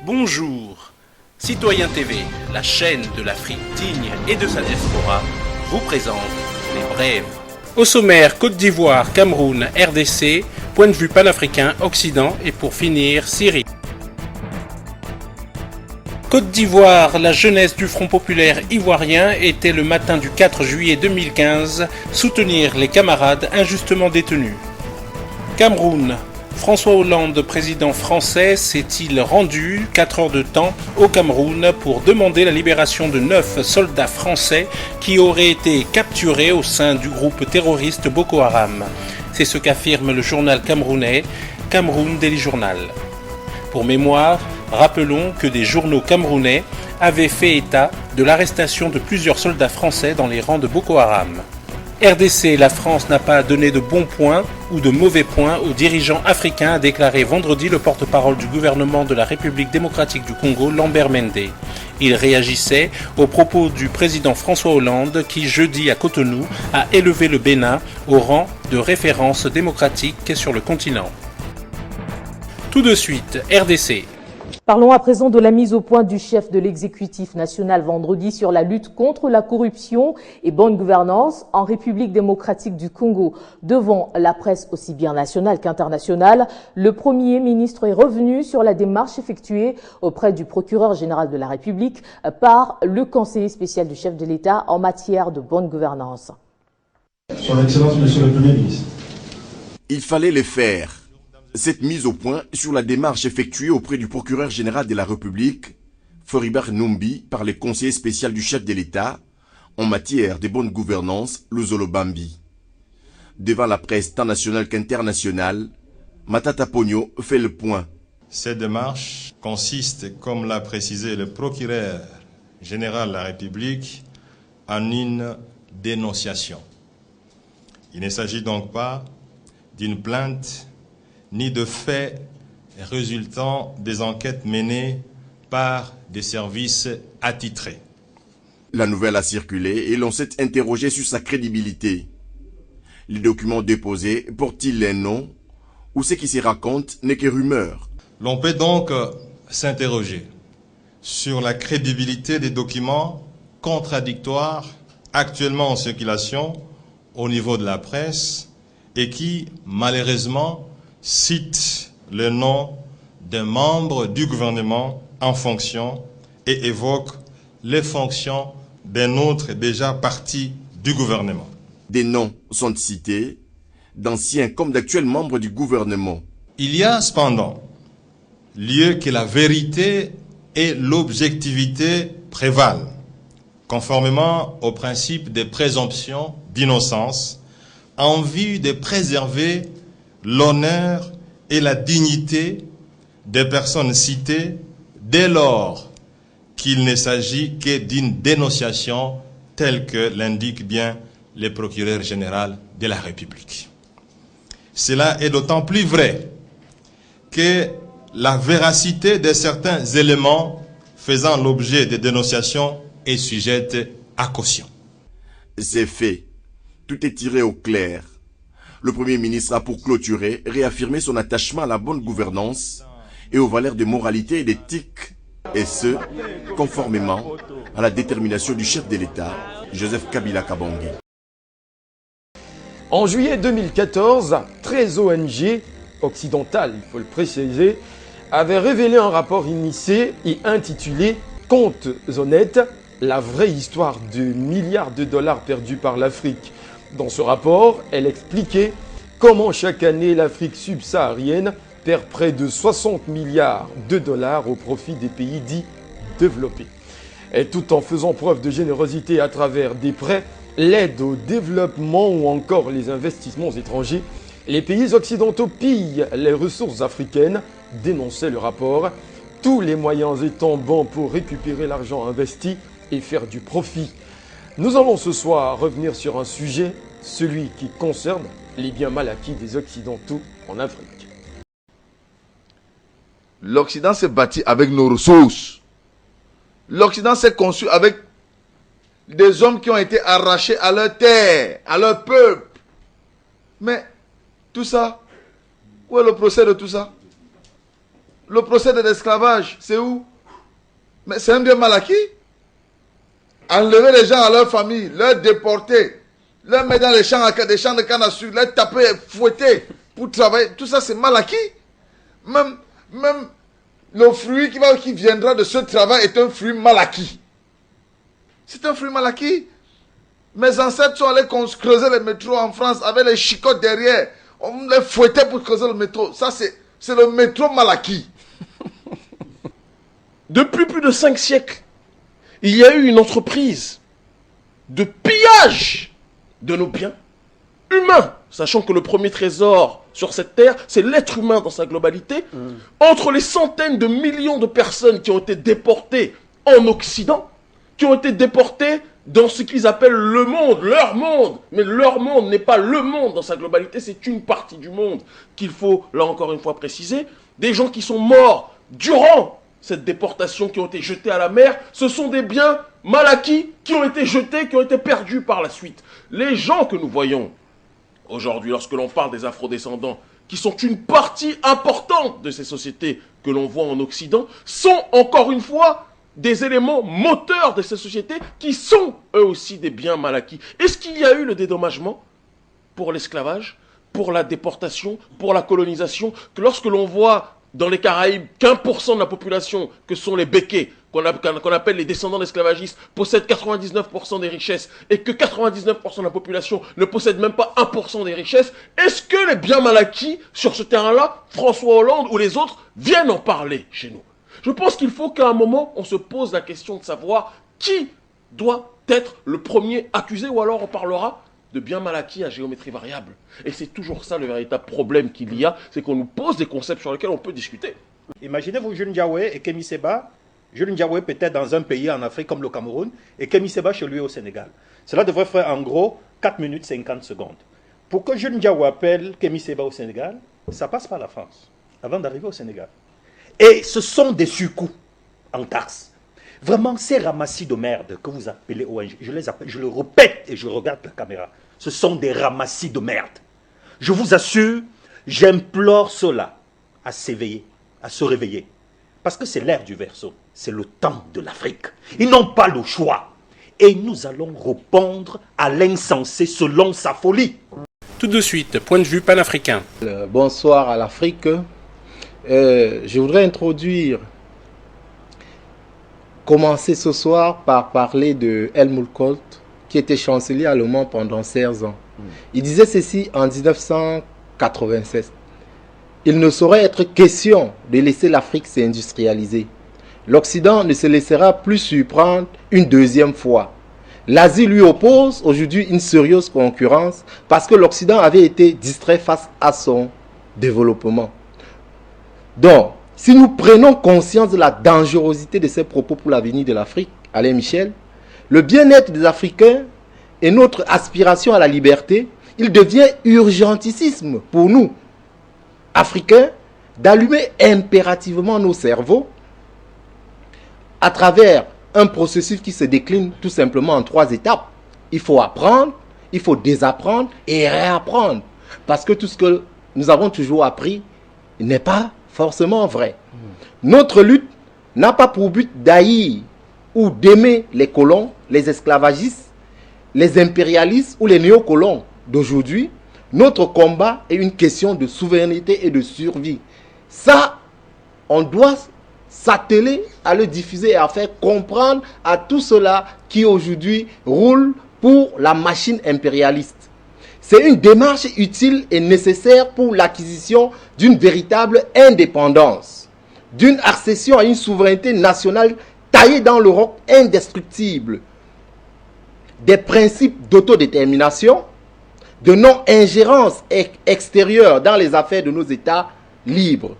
Bonjour, Citoyen TV, la chaîne de l'Afrique digne et de sa diaspora, vous présente les brèves. Au sommaire, Côte d'Ivoire, Cameroun, RDC, point de vue panafricain, Occident et pour finir, Syrie. Côte d'Ivoire, la jeunesse du Front populaire ivoirien était le matin du 4 juillet 2015 soutenir les camarades injustement détenus. Cameroun, François Hollande, président français, s'est-il rendu 4 heures de temps au Cameroun pour demander la libération de 9 soldats français qui auraient été capturés au sein du groupe terroriste Boko Haram. C'est ce qu'affirme le journal camerounais Cameroun Daily Journal. Pour mémoire, rappelons que des journaux camerounais avaient fait état de l'arrestation de plusieurs soldats français dans les rangs de Boko Haram. RDC, la France n'a pas donné de bons points ou de mauvais points aux dirigeants africains, a déclaré vendredi le porte-parole du gouvernement de la République démocratique du Congo, Lambert Mende. Il réagissait aux propos du président François Hollande qui, jeudi à Cotonou, a élevé le Bénin au rang de référence démocratique sur le continent. Tout de suite, RDC. Parlons à présent de la mise au point du chef de l'exécutif national vendredi sur la lutte contre la corruption et bonne gouvernance en République démocratique du Congo. Devant la presse aussi bien nationale qu'internationale, le Premier ministre est revenu sur la démarche effectuée auprès du procureur général de la République par le conseiller spécial du chef de l'État en matière de bonne gouvernance. Son Excellence, Monsieur le Premier ministre. Il fallait le faire. Cette mise au point sur la démarche effectuée auprès du procureur général de la République, Floribert Numbi, par le conseiller spécial du chef de l'État en matière de bonne gouvernance, Luzolo Bambi. Devant la presse tant nationale qu'internationale, Matata Pogno fait le point. Cette démarche consiste, comme l'a précisé le procureur général de la République, en une dénonciation. Il ne s'agit donc pas d'une plainte ni de faits résultant des enquêtes menées par des services attitrés. La nouvelle a circulé et l'on s'est interrogé sur sa crédibilité. Les documents déposés portent-ils un nom ou ce qui s'y raconte n'est que rumeur? L'on peut donc s'interroger sur la crédibilité des documents contradictoires actuellement en circulation au niveau de la presse et qui, malheureusement, cite le nom d'un membre du gouvernement en fonction et évoque les fonctions d'un autre déjà parti du gouvernement. Des noms sont cités, d'anciens comme d'actuels membres du gouvernement. Il y a cependant lieu que la vérité et l'objectivité prévalent, conformément au principe des présomptions d'innocence, en vue de préserver l'honneur et la dignité des personnes citées dès lors qu'il ne s'agit que d'une dénonciation telle que l'indique bien le procureur général de la République. Cela est d'autant plus vrai que la véracité de certains éléments faisant l'objet de dénonciations est sujette à caution. C'est fait. Tout est tiré au clair. Le Premier ministre a pour clôturer réaffirmé son attachement à la bonne gouvernance et aux valeurs de moralité et d'éthique, et ce, conformément à la détermination du chef de l'État, Joseph Kabila Kabange. En juillet 2014, 13 ONG occidentales, il faut le préciser, avaient révélé un rapport initié et intitulé « Comptes honnêtes, la vraie histoire de milliards de dollars perdus par l'Afrique ». Dans ce rapport, elle expliquait comment chaque année l'Afrique subsaharienne perd près de 60 milliards de dollars au profit des pays dits développés. Et tout en faisant preuve de générosité à travers des prêts, l'aide au développement ou encore les investissements étrangers, les pays occidentaux pillent les ressources africaines, dénonçait le rapport, tous les moyens étant bons pour récupérer l'argent investi et faire du profit. Nous allons ce soir revenir sur un sujet, celui qui concerne les biens mal acquis des Occidentaux en Afrique. L'Occident s'est bâti avec nos ressources. L'Occident s'est conçu avec des hommes qui ont été arrachés à leur terre, à leur peuple. Mais tout ça, où est le procès de tout ça? Le procès de l'esclavage, c'est où? Mais c'est un bien mal acquis. Enlever les gens à leur famille, leur déporter, leur mettre dans des champs de canne à sucre, leur taper, fouetter pour travailler, tout ça c'est mal acquis. Même le fruit qui viendra de ce travail est un fruit mal acquis. C'est un fruit mal acquis. Mes ancêtres sont allés creuser les métros en France avec les chicottes derrière. On les fouettait pour creuser le métro. Ça c'est le métro mal acquis. Depuis plus de 5 siècles, il y a eu une entreprise de pillage de nos biens humains, sachant que le premier trésor sur cette terre, c'est l'être humain dans sa globalité, entre les centaines de millions de personnes qui ont été déportées en Occident, qui ont été déportées dans ce qu'ils appellent le monde, leur monde. Mais leur monde n'est pas le monde dans sa globalité, c'est une partie du monde qu'il faut, là encore une fois, préciser. Des gens qui sont morts durant cette déportation, qui ont été jetés à la mer, ce sont des biens mal acquis qui ont été jetés, qui ont été perdus par la suite. Les gens que nous voyons aujourd'hui, lorsque l'on parle des afrodescendants, qui sont une partie importante de ces sociétés que l'on voit en Occident, sont encore une fois des éléments moteurs de ces sociétés qui sont eux aussi des biens mal acquis. Est-ce qu'il y a eu le dédommagement pour l'esclavage, pour la déportation, pour la colonisation, que lorsque l'on voit dans les Caraïbes qu'1% de la population, que sont les békés, qu'on appelle les descendants d'esclavagistes, possèdent 99% des richesses et que 99% de la population ne possède même pas 1% des richesses, est-ce que les biens mal acquis sur ce terrain-là, François Hollande ou les autres, viennent en parler chez nous? Je pense qu'il faut qu'à un moment, on se pose la question de savoir qui doit être le premier accusé, ou alors on parlera de biens mal acquis à géométrie variable. Et c'est toujours ça le véritable problème qu'il y a, c'est qu'on nous pose des concepts sur lesquels on peut discuter. Imaginez-vous Jules Ndiaye et Kémy Séba, Jules Ndiaye peut-être dans un pays en Afrique comme le Cameroun, et Kémy Séba chez lui au Sénégal. Cela devrait faire en gros 4 minutes 50 secondes. Pour que Jules Ndiaye appelle Kémy Séba au Sénégal, ça passe par la France, avant d'arriver au Sénégal. Et ce sont des surcoûts en taxes. Vraiment, ces ramassis de merde que vous appelez ONG, je les appelle, je le répète et je regarde la caméra, ce sont des ramassis de merde. Je vous assure, j'implore cela à s'éveiller, à se réveiller. Parce que c'est l'ère du verseau, c'est le temps de l'Afrique. Ils n'ont pas le choix. Et nous allons répondre à l'insensé selon sa folie. Tout de suite, point de vue panafricain. Bonsoir à l'Afrique. Je voudrais commencer ce soir par parler de Helmut Kohl, qui était chancelier allemand pendant 16 ans. Il disait ceci en 1996. Il ne saurait être question de laisser l'Afrique s'industrialiser. L'Occident ne se laissera plus surprendre une deuxième fois. L'Asie lui oppose aujourd'hui une sérieuse concurrence parce que l'Occident avait été distrait face à son développement. Donc, si nous prenons conscience de la dangerosité de ces propos pour l'avenir de l'Afrique, Alain Michel, le bien-être des Africains et notre aspiration à la liberté, il devient urgentissime pour nous, Africains, d'allumer impérativement nos cerveaux à travers un processus qui se décline tout simplement en 3 étapes. Il faut apprendre, il faut désapprendre et réapprendre. Parce que tout ce que nous avons toujours appris n'est pas forcément vrai. Notre lutte n'a pas pour but d'haïr ou d'aimer les colons, les esclavagistes, les impérialistes ou les néocolons d'aujourd'hui. Notre combat est une question de souveraineté et de survie. Ça, on doit s'atteler à le diffuser et à faire comprendre à tout cela qui aujourd'hui roule pour la machine impérialiste. C'est une démarche utile et nécessaire pour l'acquisition d'une véritable indépendance, d'une accession à une souveraineté nationale taillée dans le roc indestructible, des principes d'autodétermination, de non-ingérence extérieure dans les affaires de nos États libres.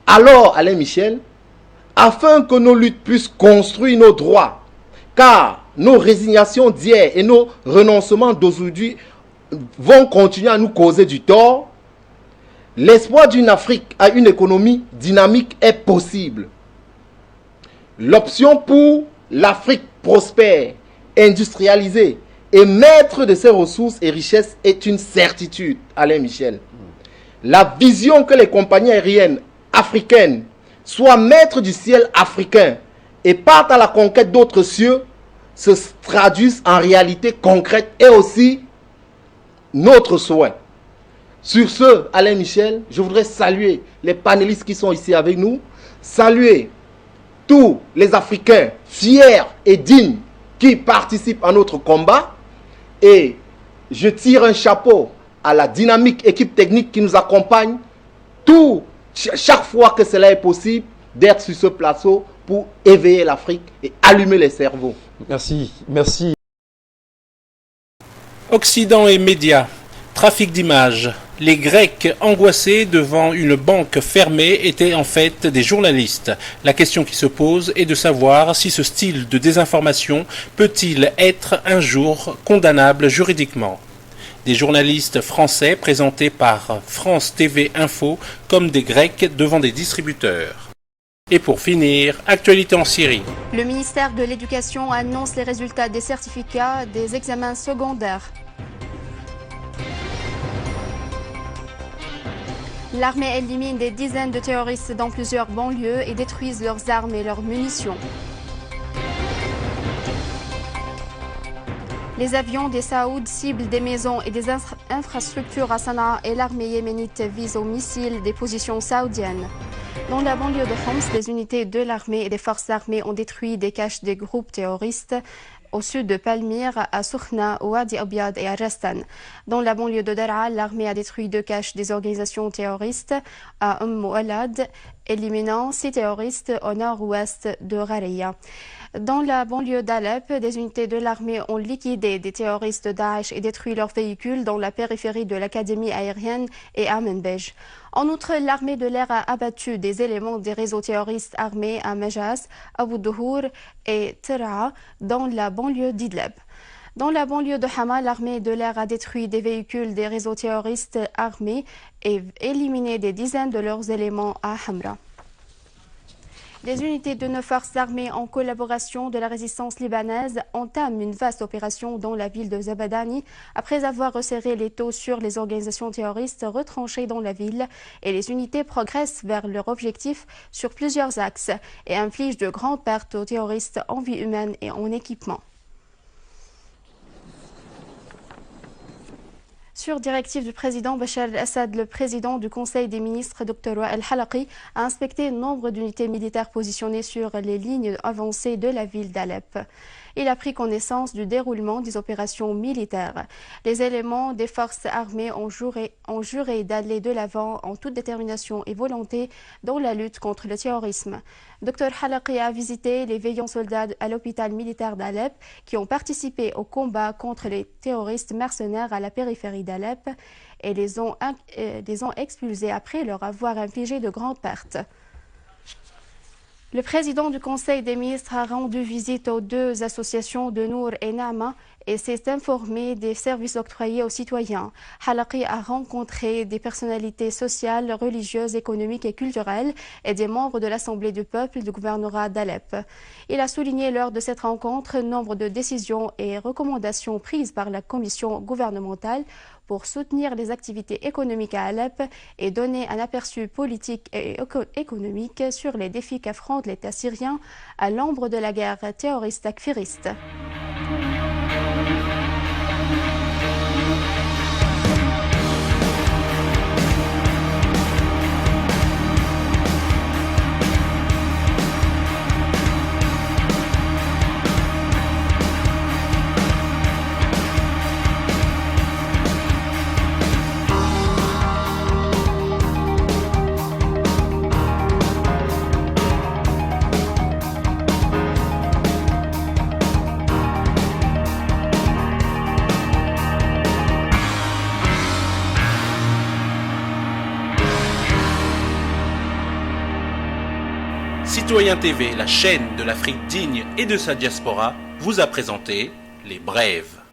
Alors, Alain Michel, afin que nos luttes puissent construire nos droits, car nos résignations d'hier et nos renoncements d'aujourd'hui vont continuer à nous causer du tort, l'espoir d'une Afrique à une économie dynamique est possible. L'option pour l'Afrique prospère, industrialisée et maître de ses ressources et richesses est une certitude, Alain Michel. La vision que les compagnies aériennes africaines soient maîtres du ciel africain et partent à la conquête d'autres cieux, se traduisent en réalité concrète et aussi notre souhait. Sur ce, Alain Michel, je voudrais saluer les panélistes qui sont ici avec nous, saluer tous les Africains fiers et dignes qui participent à notre combat, et je tire un chapeau à la dynamique équipe technique qui nous accompagne chaque fois que cela est possible d'être sur ce plateau pour éveiller l'Afrique et allumer les cerveaux. Merci, merci. Occident et médias, trafic d'images. Les Grecs angoissés devant une banque fermée étaient en fait des journalistes. La question qui se pose est de savoir si ce style de désinformation peut-il être un jour condamnable juridiquement. Des journalistes français présentés par France TV Info comme des Grecs devant des distributeurs. Et pour finir, actualité en Syrie. Le ministère de l'Éducation annonce les résultats des certificats des examens secondaires. L'armée élimine des dizaines de terroristes dans plusieurs banlieues et détruisent leurs armes et leurs munitions. Les avions des Saouds ciblent des maisons et des infrastructures à Sanaa et l'armée yéménite vise aux missiles des positions saoudiennes. Dans la banlieue de Homs, les unités de l'armée et des forces armées ont détruit des caches des groupes terroristes au sud de Palmyre, à Soukhna, Wadi Abyad et à Rastan. Dans la banlieue de Daraa, l'armée a détruit 2 caches des organisations terroristes à Moualad, éliminant 6 terroristes au nord-ouest de Rariya. Dans la banlieue d'Alep, des unités de l'armée ont liquidé des terroristes Daesh et détruit leurs véhicules dans la périphérie de l'académie aérienne et à Menbej. En outre, l'armée de l'air a abattu des éléments des réseaux terroristes armés à Majas, Abu Douhour et Tera dans la banlieue d'Idleb. Dans la banlieue de Hama, l'armée de l'air a détruit des véhicules des réseaux terroristes armés et éliminé des dizaines de leurs éléments à Hamra. Des unités de nos forces armées en collaboration de la résistance libanaise entament une vaste opération dans la ville de Zabadani après avoir resserré l'étau sur les organisations terroristes retranchées dans la ville, et les unités progressent vers leur objectif sur plusieurs axes et infligent de grandes pertes aux terroristes en vie humaine et en équipement. Sur directive du président Bachar el-Assad, le président du Conseil des ministres, Dr Wael Halaqi, a inspecté nombre d'unités militaires positionnées sur les lignes avancées de la ville d'Alep. Il a pris connaissance du déroulement des opérations militaires. Les éléments des forces armées ont juré d'aller de l'avant en toute détermination et volonté dans la lutte contre le terrorisme. Dr Halaqi a visité les veillants soldats à l'hôpital militaire d'Alep qui ont participé au combat contre les terroristes mercenaires à la périphérie d'Alep et les ont expulsés après leur avoir infligé de grandes pertes. Le président du Conseil des ministres a rendu visite aux 2 associations de Nour et Nama et s'est informé des services octroyés aux citoyens. Halaqi a rencontré des personnalités sociales, religieuses, économiques et culturelles et des membres de l'Assemblée du peuple du gouvernorat d'Alep. Il a souligné lors de cette rencontre nombre de décisions et recommandations prises par la commission gouvernementale pour soutenir les activités économiques à Alep et donner un aperçu politique et économique sur les défis qu'affronte l'État syrien à l'ombre de la guerre terroriste takfiriste. Citoyen TV, la chaîne de l'Afrique digne et de sa diaspora, vous a présenté Les Brèves.